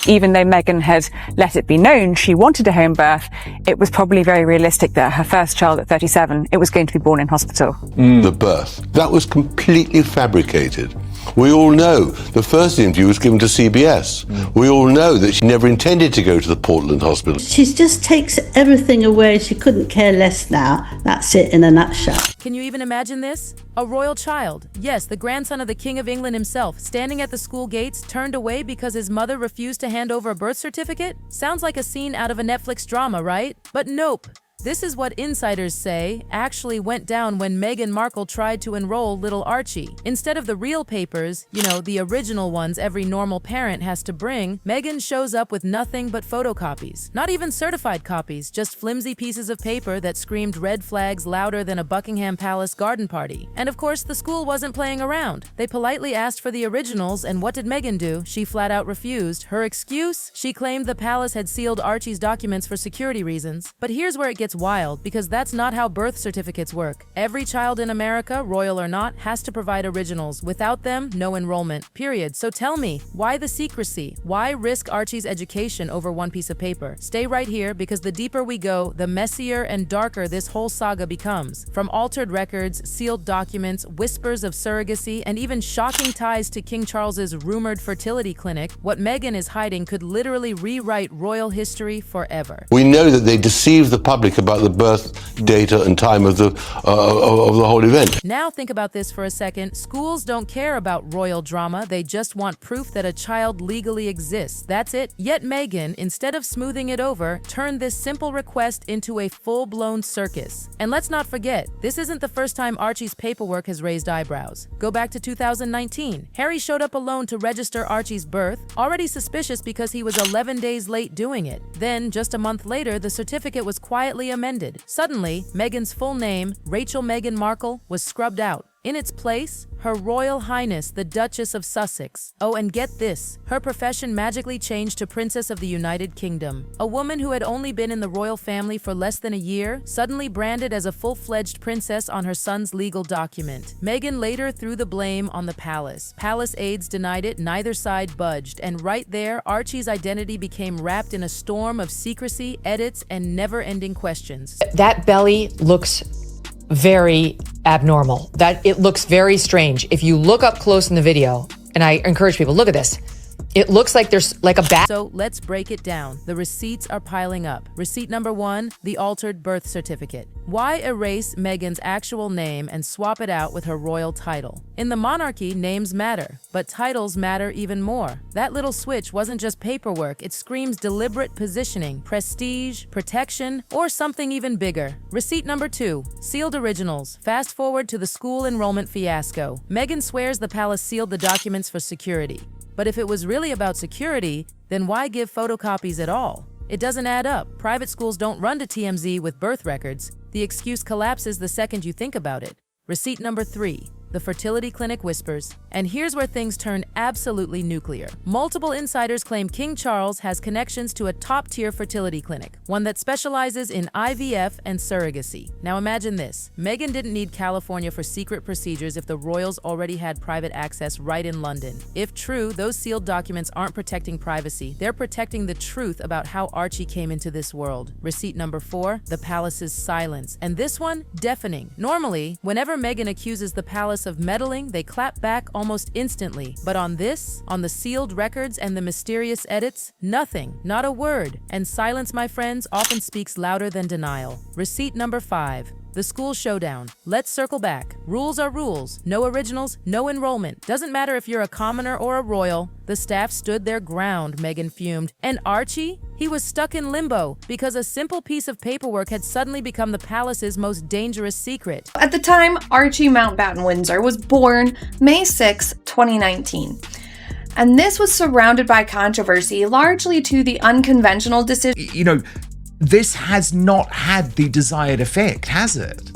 even though Meghan had let it be known she wanted a home birth, it was probably very realistic that her first child at 37, it was going to be born in hospital. The birth, that was completely fabricated. We all know the first interview was given to CBS. We all know that she never intended to go to the Portland hospital. She just takes everything away. She couldn't care less now. That's it in a nutshell. Can you even imagine this? A royal child, yes, the grandson of the King of England himself, standing at the school gates, turned away because his mother refused to hand over a birth certificate? Sounds like a scene out of a Netflix drama, right? But nope. This is what insiders say actually went down when Meghan Markle tried to enroll little Archie. Instead of the real papers, you know, the original ones every normal parent has to bring, Meghan shows up with nothing but photocopies. Not even certified copies, just flimsy pieces of paper that screamed red flags louder than a Buckingham Palace garden party. And of course, the school wasn't playing around. They politely asked for the originals, and what did Meghan do? She flat out refused. Her excuse? She claimed the palace had sealed Archie's documents for security reasons. But here's where it gets wild, because that's not how birth certificates work. Every child in America, royal or not, has to provide originals. Without them, no enrollment, period. So tell me, why the secrecy? Why risk Archie's education over one piece of paper? Stay right here, because the deeper we go, the messier and darker this whole saga becomes. From altered records, sealed documents, whispers of surrogacy, and even shocking ties to King Charles's rumored fertility clinic, what Meghan is hiding could literally rewrite royal history forever. We know that they deceived the public about the birth data and time of the whole event. Now think about this for a second. Schools don't care about royal drama. They just want proof that a child legally exists. That's it. Yet Meghan, instead of smoothing it over, turned this simple request into a full-blown circus. And let's not forget, this isn't the first time Archie's paperwork has raised eyebrows. Go back to 2019. Harry showed up alone to register Archie's birth, already suspicious because he was 11 days late doing it. Then, just a month later, the certificate was quietly amended. Suddenly, Meghan's full name, Rachel Meghan Markle, was scrubbed out. In its place, Her Royal Highness the Duchess of Sussex. Oh, and get this, her profession magically changed to Princess of the United Kingdom. A woman who had only been in the royal family for less than a year, suddenly branded as a full-fledged princess on her son's legal document. Meghan later threw the blame on the palace. Palace aides denied it, neither side budged, and right there, Archie's identity became wrapped in a storm of secrecy, edits, and never-ending questions. That belly looks very abnormal. That it looks very strange. If you look up close in the video, and I encourage people, look at this. It looks like there's like a bat. So let's break it down. The receipts are piling up. Receipt number 1, the altered birth certificate. Why erase Meghan's actual name and swap it out with her royal title? In the monarchy, names matter, but titles matter even more. That little switch wasn't just paperwork, it screams deliberate positioning, prestige, protection, or something even bigger. Receipt number 2, sealed originals. Fast forward to the school enrollment fiasco. Meghan swears the palace sealed the documents for security. But if it was really about security, then why give photocopies at all? It doesn't add up. Private schools don't run to TMZ with birth records. The excuse collapses the second you think about it. Receipt number 3, the fertility clinic whispers. And here's where things turn absolutely nuclear. Multiple insiders claim King Charles has connections to a top-tier fertility clinic, one that specializes in IVF and surrogacy. Now imagine this. Meghan didn't need California for secret procedures if the royals already had private access right in London. If true, those sealed documents aren't protecting privacy. They're protecting the truth about how Archie came into this world. Receipt number 4, the palace's silence. And this one, deafening. Normally, whenever Meghan accuses the palace of meddling, they clap back almost instantly. But on this, on the sealed records and the mysterious edits, nothing, not a word. And silence, my friends, often speaks louder than denial. Receipt number 5. The school showdown. Let's circle back. Rules are rules. No originals, no enrollment. Doesn't matter if you're a commoner or a royal. The staff stood their ground, Meghan fumed. And Archie? He was stuck in limbo because a simple piece of paperwork had suddenly become the palace's most dangerous secret. At the time, Archie Mountbatten Windsor was born May 6, 2019. And this was surrounded by controversy, largely to the unconventional decision. You know, this has not had the desired effect, has it?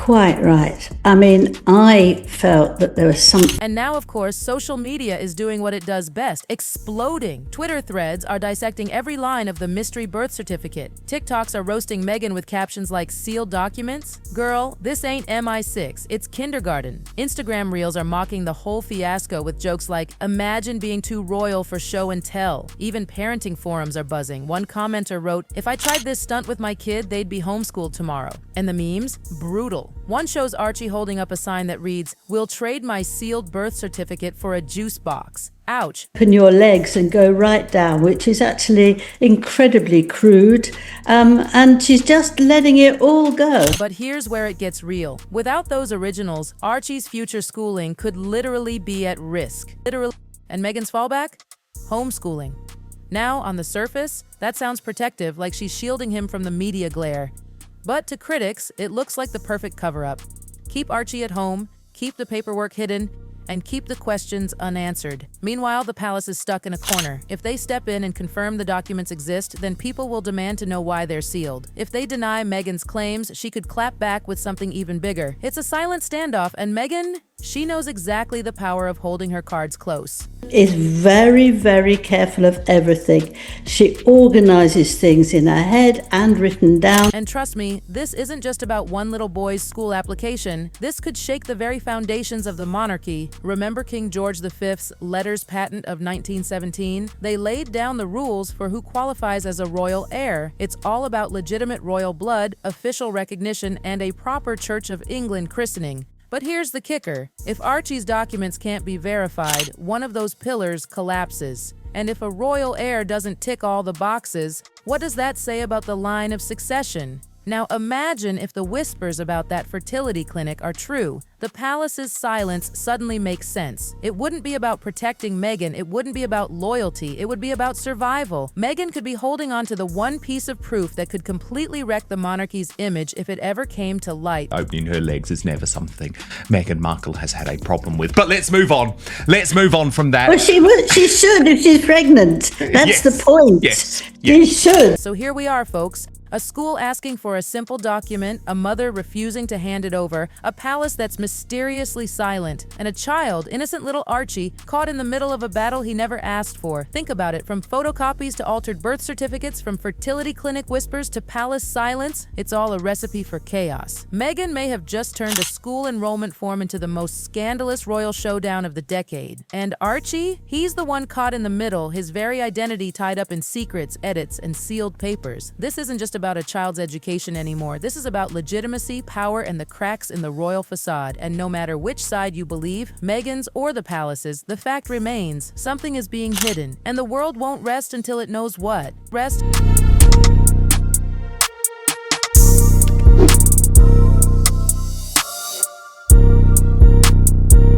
quite right. I mean, I felt that there was something. And now, of course, social media is doing what it does best, exploding. Twitter threads are dissecting every line of the mystery birth certificate. TikToks are roasting Meghan with captions like sealed documents. Girl, this ain't MI6, it's kindergarten. Instagram reels are mocking the whole fiasco with jokes like, imagine being too royal for show and tell. Even parenting forums are buzzing. One commenter wrote, if I tried this stunt with my kid, they'd be homeschooled tomorrow. And the memes? Brutal. One shows Archie holding up a sign that reads, we'll trade my sealed birth certificate for a juice box. Ouch. Open your legs and go right down, which is actually incredibly crude. And she's just letting it all go. But here's where it gets real. Without those originals, Archie's future schooling could literally be at risk. Literally. And Meghan's fallback? Homeschooling. Now, on the surface, that sounds protective, like she's shielding him from the media glare. But to critics, it looks like the perfect cover-up. Keep Archie at home, keep the paperwork hidden, and keep the questions unanswered. Meanwhile, the palace is stuck in a corner. If they step in and confirm the documents exist, then people will demand to know why they're sealed. If they deny Meghan's claims, she could clap back with something even bigger. It's a silent standoff, and Meghan, she knows exactly the power of holding her cards close. Is very, very careful of everything. She organizes things in her head and written down. And trust me, this isn't just about one little boy's school application. This could shake the very foundations of the monarchy. Remember King George V's letters patent of 1917? They laid down the rules for who qualifies as a royal heir. It's all about legitimate royal blood, official recognition, and a proper Church of England christening. But here's the kicker. If Archie's documents can't be verified, one of those pillars collapses. And if a royal heir doesn't tick all the boxes, what does that say about the line of succession? Now imagine if the whispers about that fertility clinic are true. The palace's silence suddenly makes sense. It wouldn't be about protecting Meghan, it wouldn't be about loyalty, it would be about survival. Meghan could be holding on to the one piece of proof that could completely wreck the monarchy's image if it ever came to light. Opening her legs is never something Meghan Markle has had a problem with. But let's move on. Let's move on from that. Well, she should if she's pregnant. That's Yes. the point. Yes. She should. So here we are, folks. A school asking for a simple document, a mother refusing to hand it over, a palace that's mysteriously silent, and a child, innocent little Archie, caught in the middle of a battle he never asked for. Think about it, from photocopies to altered birth certificates, from fertility clinic whispers to palace silence, it's all a recipe for chaos. Meghan may have just turned a school enrollment form into the most scandalous royal showdown of the decade. And Archie? He's the one caught in the middle, his very identity tied up in secrets, edits, and sealed papers. This isn't just about a child's education anymore. This is about legitimacy, power, and the cracks in the royal facade. And no matter which side you believe, Meghan's or the palace's, the fact remains, something is being hidden, and the world won't rest until it knows what. Rest.